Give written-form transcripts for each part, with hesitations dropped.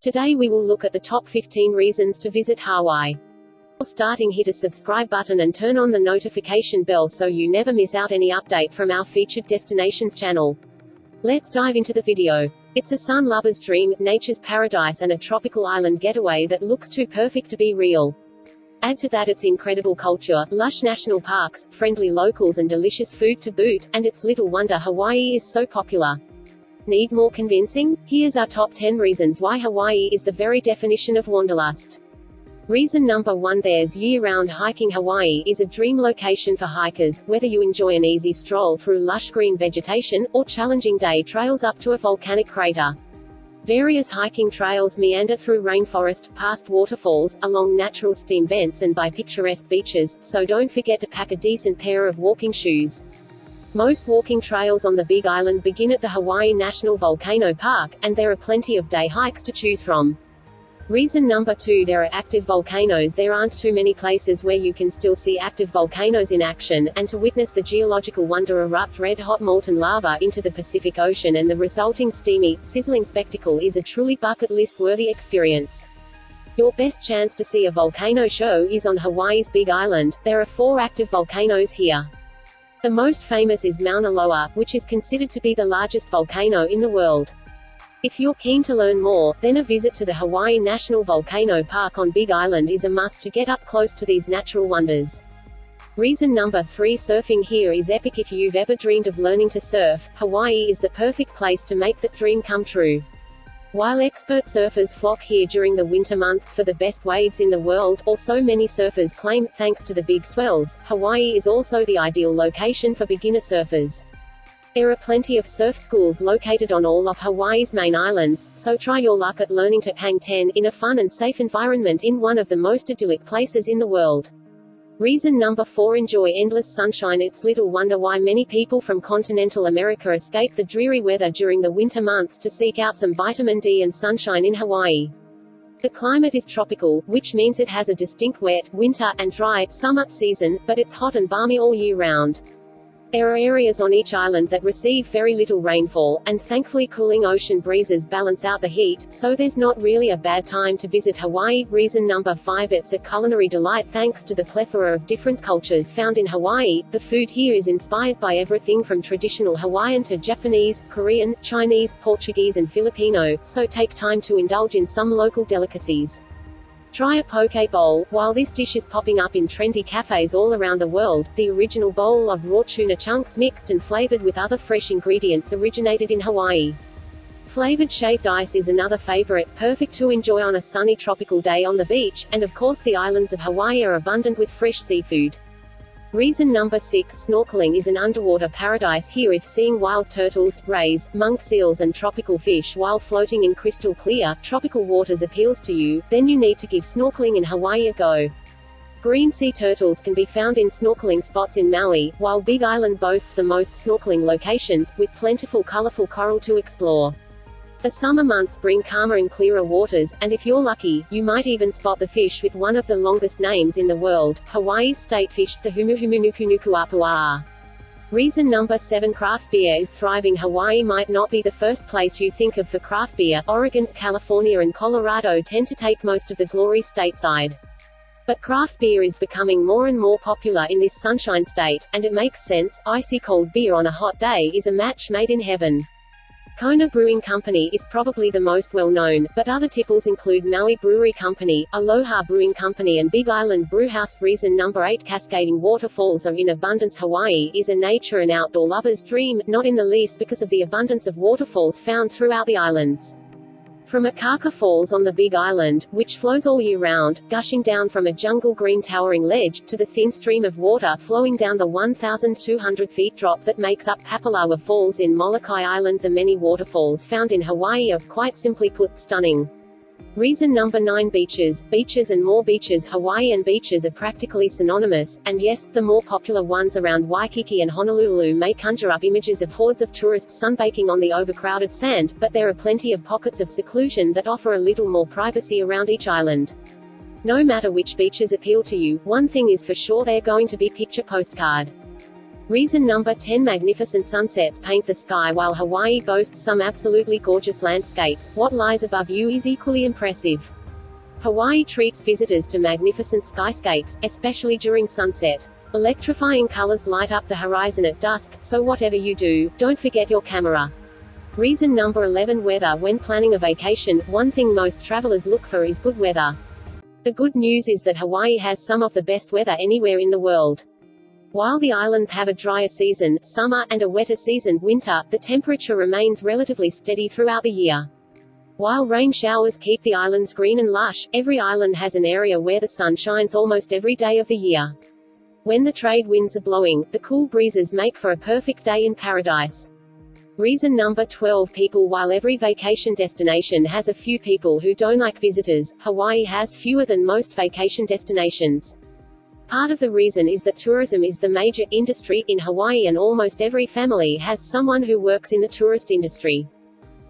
Today we will look at the top 15 reasons to visit Hawaii. Before starting, hit a subscribe button and turn on the notification bell so you never miss out any update from our featured destinations channel. Let's dive into the video. It's a sun lover's dream, nature's paradise and a tropical island getaway that looks too perfect to be real. Add to that its incredible culture, lush national parks, friendly locals and delicious food to boot, and it's little wonder Hawaii is so popular. Need more convincing? Here's our top 10 reasons why Hawaii is the very definition of wanderlust. Reason number 1: there's year-round hiking. Hawaii is a dream location for hikers, whether you enjoy an easy stroll through lush green vegetation, or challenging day trails up to a volcanic crater. Various hiking trails meander through rainforest, past waterfalls, along natural steam vents and by picturesque beaches, so don't forget to pack a decent pair of walking shoes. Most walking trails on the Big Island begin at the Hawaii National Volcano Park, and there are plenty of day hikes to choose from. Reason number 2: there are active volcanoes. There aren't too many places where you can still see active volcanoes in action, and to witness the geological wonder erupt red-hot molten lava into the Pacific Ocean and the resulting steamy, sizzling spectacle is a truly bucket list-worthy experience. Your best chance to see a volcano show is on Hawaii's Big Island. There are 4 active volcanoes here. The most famous is Mauna Loa, which is considered to be the largest volcano in the world. If you're keen to learn more, then a visit to the Hawaii National Volcano Park on Big Island is a must to get up close to these natural wonders. Reason number 3: surfing here is epic. If you've ever dreamed of learning to surf, Hawaii is the perfect place to make that dream come true. While expert surfers flock here during the winter months for the best waves in the world, or so many surfers claim, thanks to the big swells, Hawaii is also the ideal location for beginner surfers. There are plenty of surf schools located on all of Hawaii's main islands, so try your luck at learning to hang 10 in a fun and safe environment in one of the most idyllic places in the world. Reason number 4: enjoy endless sunshine. It's little wonder why many people from continental America escape the dreary weather during the winter months to seek out some vitamin D and sunshine in Hawaii. The climate is tropical, which means it has a distinct wet, winter, and dry, summer season, but it's hot and balmy all year round. There are areas on each island that receive very little rainfall, and thankfully cooling ocean breezes balance out the heat, so there's not really a bad time to visit Hawaii. Reason number 5: it's a culinary delight. Thanks to the plethora of different cultures found in Hawaii, the food here is inspired by everything from traditional Hawaiian to Japanese, Korean, Chinese, Portuguese and Filipino, so take time to indulge in some local delicacies. Try a poke bowl. While this dish is popping up in trendy cafes all around the world, the original bowl of raw tuna chunks mixed and flavored with other fresh ingredients originated in Hawaii. Flavored shaved ice is another favorite, perfect to enjoy on a sunny tropical day on the beach, and of course the islands of Hawaii are abundant with fresh seafood. Reason number 6: snorkeling is an underwater paradise here. If seeing wild turtles, rays, monk seals and tropical fish while floating in crystal clear, tropical waters appeals to you, then you need to give snorkeling in Hawaii a go. Green sea turtles can be found in snorkeling spots in Maui, while Big Island boasts the most snorkeling locations, with plentiful colorful coral to explore. The summer months bring calmer and clearer waters, and if you're lucky, you might even spot the fish with one of the longest names in the world, Hawaii's state fish, the humuhumunukunukuapua'a. Reason number 7: craft beer is thriving. Hawaii might not be the first place you think of for craft beer. Oregon, California and Colorado tend to take most of the glory stateside. But craft beer is becoming more and more popular in this sunshine state, and it makes sense. Icy cold beer on a hot day is a match made in heaven. Kona Brewing Company is probably the most well-known, but other tipples include Maui Brewery Company, Aloha Brewing Company and Big Island Brewhouse. Reason number 8: cascading waterfalls are in abundance. Hawaii is a nature and outdoor lover's dream, not in the least because of the abundance of waterfalls found throughout the islands. From Akaka Falls on the Big Island, which flows all year round, gushing down from a jungle green towering ledge, to the thin stream of water flowing down the 1,200 feet drop that makes up Papalawa Falls in Molokai Island, the many waterfalls found in Hawaii are, quite simply put, stunning. Reason number 9: beaches. Beaches and more beaches. Hawaii and beaches are practically synonymous, and yes, the more popular ones around Waikiki and Honolulu may conjure up images of hordes of tourists sunbaking on the overcrowded sand, but there are plenty of pockets of seclusion that offer a little more privacy around each island. No matter which beaches appeal to you, one thing is for sure: they're going to be picture postcard. Reason number 10. Magnificent sunsets paint the sky. While Hawaii boasts some absolutely gorgeous landscapes, what lies above you is equally impressive. Hawaii treats visitors to magnificent skyscapes, especially during sunset. Electrifying colors light up the horizon at dusk, so whatever you do, don't forget your camera. Reason number 11. Weather. When planning a vacation, one thing most travelers look for is good weather. The good news is that Hawaii has some of the best weather anywhere in the world. While the islands have a drier season, summer, and a wetter season, winter, the temperature remains relatively steady throughout the year. While rain showers keep the islands green and lush, every island has an area where the sun shines almost every day of the year. When the trade winds are blowing, the cool breezes make for a perfect day in paradise. Reason number 12. People. While every vacation destination has a few people who don't like visitors, Hawaii has fewer than most vacation destinations. Part of the reason is that tourism is the major industry in Hawaii, and almost every family has someone who works in the tourist industry.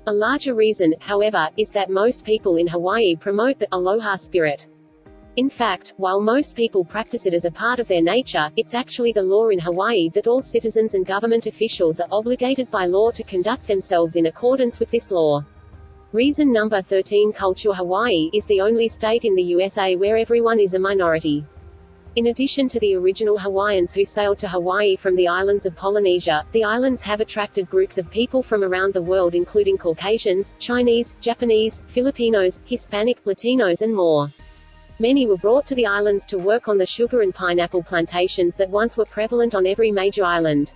A larger reason, however, is that most people in Hawaii promote the aloha spirit. In fact, while most people practice it as a part of their nature, it's actually the law in Hawaii that all citizens and government officials are obligated by law to conduct themselves in accordance with this law. Reason number 13. Culture. Hawaii is the only state in the USA where everyone is a minority. In addition to the original Hawaiians who sailed to Hawaii from the islands of Polynesia, the islands have attracted groups of people from around the world, including Caucasians, Chinese, Japanese, Filipinos, Hispanic, Latinos, and more. Many were brought to the islands to work on the sugar and pineapple plantations that once were prevalent on every major island.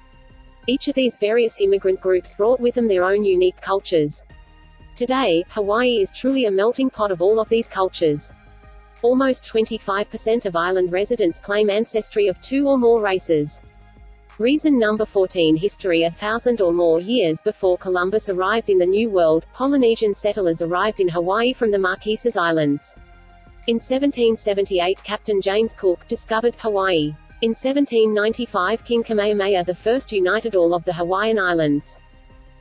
Each of these various immigrant groups brought with them their own unique cultures. Today, Hawaii is truly a melting pot of all of these cultures. Almost 25% of island residents claim ancestry of 2 or more races. Reason number 14. History. 1,000 or more years before Columbus arrived in the New World, Polynesian settlers arrived in Hawaii from the Marquesas Islands. In 1778, Captain James Cook discovered Hawaii. In 1795, King Kamehameha I united all of the Hawaiian Islands.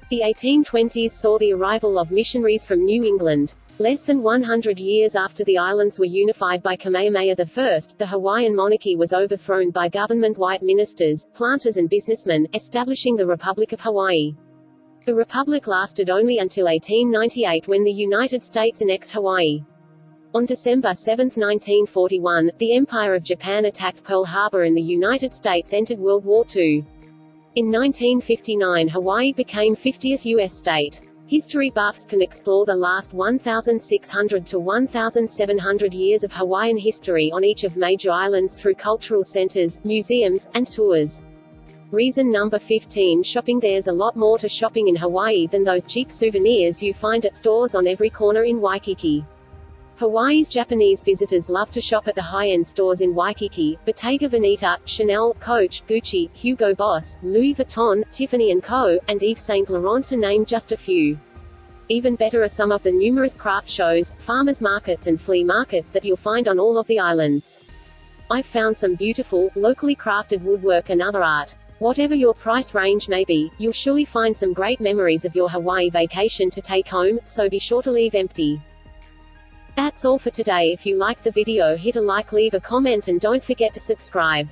The 1820s saw the arrival of missionaries from New England. Less than 100 years after the islands were unified by Kamehameha I, the Hawaiian monarchy was overthrown by government white ministers, planters and businessmen, establishing the Republic of Hawaii. The republic lasted only until 1898, when the United States annexed Hawaii. On December 7, 1941, the Empire of Japan attacked Pearl Harbor and the United States entered World War II. In 1959, Hawaii became 50th U.S. state. History buffs can explore the last 1,600 to 1,700 years of Hawaiian history on each of major islands through cultural centers, museums, and tours. Reason number 15. Shopping. There's a lot more to shopping in Hawaii than those cheap souvenirs you find at stores on every corner in Waikiki. Hawaii's Japanese visitors love to shop at the high-end stores in Waikiki: Bottega Veneta, Chanel, Coach, Gucci, Hugo Boss, Louis Vuitton, Tiffany & Co., and Yves Saint Laurent, to name just a few. Even better are some of the numerous craft shows, farmers markets and flea markets that you'll find on all of the islands. I've found some beautiful, locally crafted woodwork and other art. Whatever your price range may be, you'll surely find some great memories of your Hawaii vacation to take home, so be sure to leave empty. That's all for today. If you liked the video, hit a like, leave a comment and don't forget to subscribe.